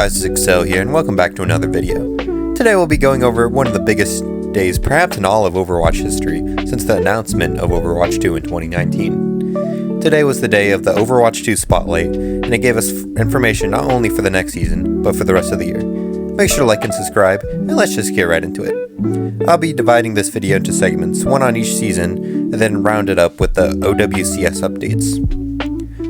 Guys, it's Excel here, and welcome back to another video. Today we'll be going over one of the biggest days perhaps in all of Overwatch history since the announcement of Overwatch 2 in 2019. Today was the day of the Overwatch 2 Spotlight, and it gave us information not only for the next season, but for the rest of the year. Make sure to like and subscribe, and let's just get right into it. I'll be dividing this video into segments, one on each season, and then round it up with the OWCS updates.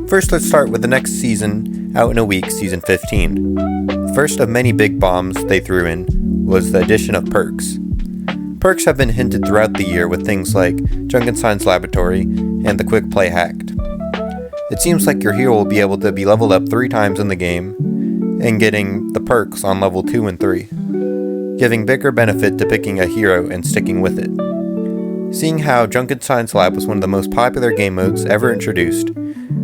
First, let's start with the next season out in a week, Season 15. The first of many big bombs they threw in was the addition of perks. Perks have been hinted throughout the year with things like Junkenstein's Laboratory and the Quick Play Hacked. It seems like your hero will be able to be leveled up 3 times in the game and getting the perks on level 2 and 3, giving bigger benefit to picking a hero and sticking with it. Seeing how Junkenstein's Lab was one of the most popular game modes ever introduced,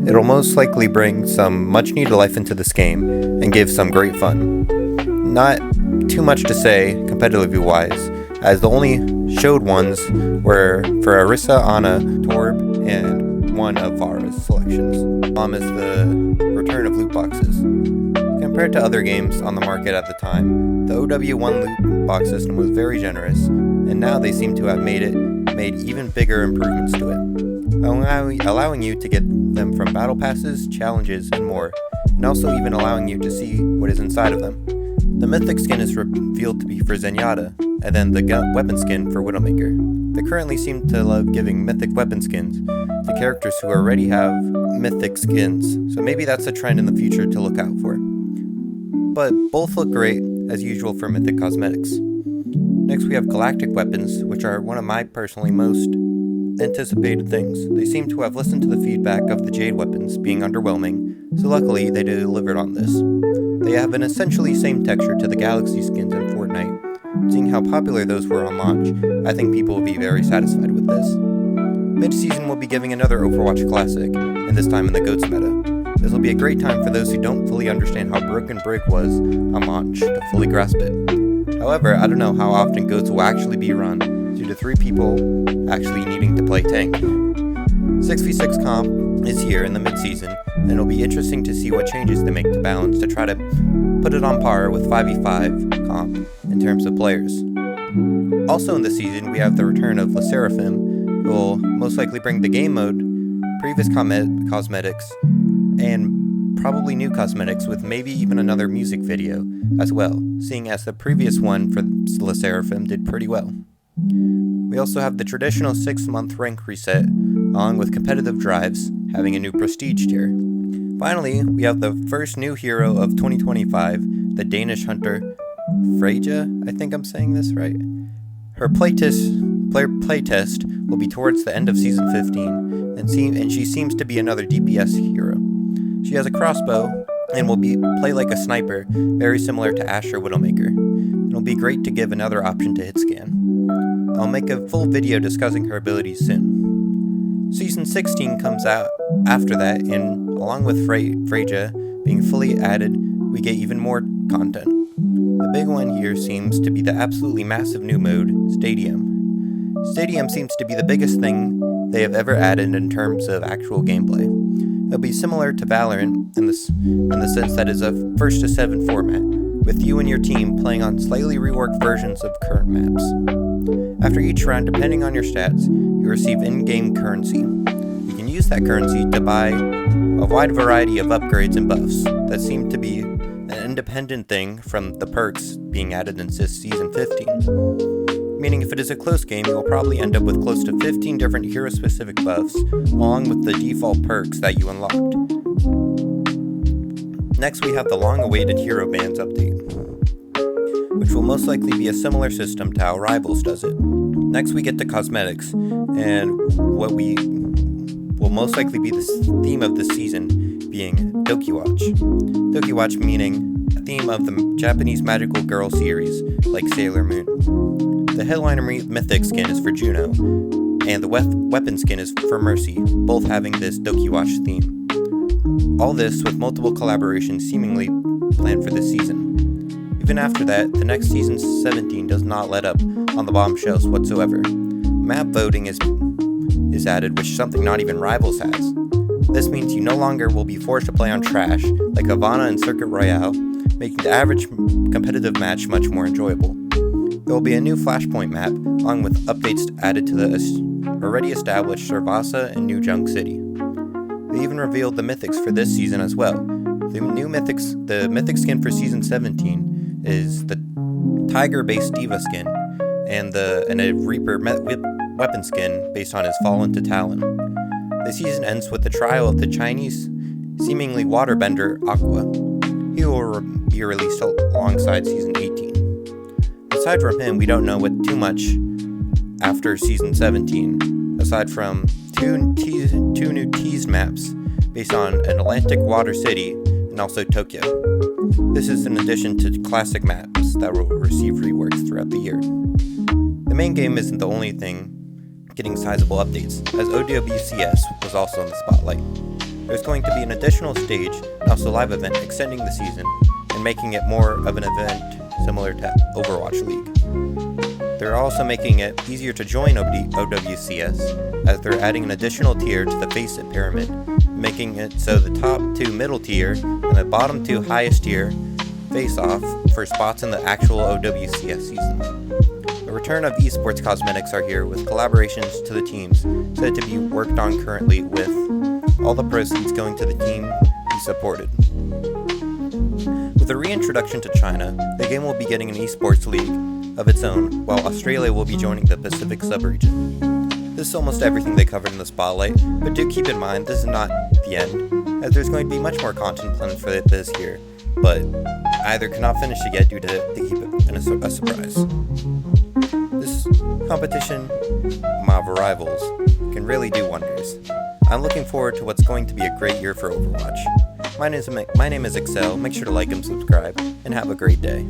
it'll most likely bring some much needed life into this game and give some great fun. Not too much to say competitively wise, as the only showed ones were for Orisa, Ana, Torb, and one of Vara's selections. Is the return of loot boxes. Compared to other games on the market at the time, the OW1 loot box system was very generous, and now they seem to have made even bigger improvements to it, allowing you to get them from battle passes, challenges, and more, and also even allowing you to see what is inside of them. The mythic skin is revealed to be for Zenyatta, and then the weapon skin for Widowmaker. They currently seem to love giving mythic weapon skins to characters who already have mythic skins, so maybe that's a trend in the future to look out for. But both look great, as usual for mythic cosmetics. Next we have galactic weapons, which are one of my personally most anticipated things. They seem to have listened to the feedback of the Jade weapons being underwhelming, so luckily they delivered on this. They have an essentially same texture to the Galaxy skins in Fortnite. Seeing how popular those were on launch, I think people will be very satisfied with this. Mid-season we'll be giving another Overwatch classic, and this time in the GOATS meta. This will be a great time for those who don't fully understand how broken Brig was on launch to fully grasp it. However, I don't know how often GOATS will actually be run due to 3 people actually needing to play tank. 6v6 comp is here in the mid-season, and it'll be interesting to see what changes they make to balance to try to put it on par with 5v5 comp in terms of players. Also in this season, we have the return of Le Seraphim, who will most likely bring the game mode, previous cosmetics, and probably new cosmetics with maybe even another music video as well, seeing as the previous one for Le Seraphim did pretty well. We also have the traditional 6-month rank reset, along with competitive drives, having a new prestige tier. Finally, we have the first new hero of 2025, the Danish hunter Freja, I think I'm saying this right. Her playtest will be towards the end of Season 15, and she seems to be another DPS hero. She has a crossbow, and will play like a sniper, very similar to Asher Widowmaker. It'll be great to give another option to hit scan. I'll make a full video discussing her abilities soon. Season 16 comes out after that, and along with Freja being fully added, we get even more content. The big one here seems to be the absolutely massive new mode, Stadium. Stadium seems to be the biggest thing they have ever added in terms of actual gameplay. It'll be similar to Valorant in the sense that it's a 1-to-7 format, with you and your team playing on slightly reworked versions of current maps. After each round, depending on your stats, you receive in-game currency. You can use that currency to buy a wide variety of upgrades and buffs that seem to be an independent thing from the perks being added in Season 15. Meaning if it is a close game, you will probably end up with close to 15 different hero-specific buffs, along with the default perks that you unlocked. Next we have the long-awaited Hero Bands update, which will most likely be a similar system to how Rivals does it. Next we get to cosmetics, and what will most likely be the theme of this season being Dokiwatch. Dokiwatch meaning a theme of the Japanese magical girl series like Sailor Moon. The headliner mythic skin is for Juno, and the weapon skin is for Mercy, both having this Dokiwatch theme. All this with multiple collaborations seemingly planned for this season. Even after that, the next Season 17 does not let up on the bombshells whatsoever. Map voting is added, which is something not even Rivals has. This means you no longer will be forced to play on trash like Havana and Circuit Royale, making the average competitive match much more enjoyable. There will be a new Flashpoint map, along with updates added to the already established Servasa and New Junk City. They even revealed the mythics for this season as well. The mythic skin for Season 17 is the Tiger-based Diva skin, and a Reaper weapon skin based on his fall into Talon. The season ends with the trial of the Chinese, seemingly waterbender Aqua. He will be released alongside Season 18. Aside from him, we don't know too much after Season 17, aside from two new teased maps based on an Atlantic water city and also Tokyo. This is in addition to classic maps that will receive reworks throughout the year. The main game isn't the only thing getting sizable updates, as OWCS was also in the spotlight. There's going to be an additional stage and also live event extending the season and making it more of an event similar to Overwatch League. They're also making it easier to join OWCS, as they're adding an additional tier to the Face It pyramid, making it so the top 2 middle tier and the bottom 2 highest tier face off for spots in the actual OWCS season. The return of esports cosmetics are here, with collaborations to the teams said to be worked on currently, with all the proceeds going to the team he supported. With the reintroduction to China, the game will be getting an esports league of its own, while Australia will be joining the Pacific sub-region. This is almost everything they covered in the spotlight, but do keep in mind this is not the end, as there's going to be much more content planned for this year, but I either cannot finish it yet due to they keep it a surprise. This competition mob of rivals can really do wonders. I'm looking forward to what's going to be a great year for Overwatch. My name is Excel. Make sure to like and subscribe, and have a great day.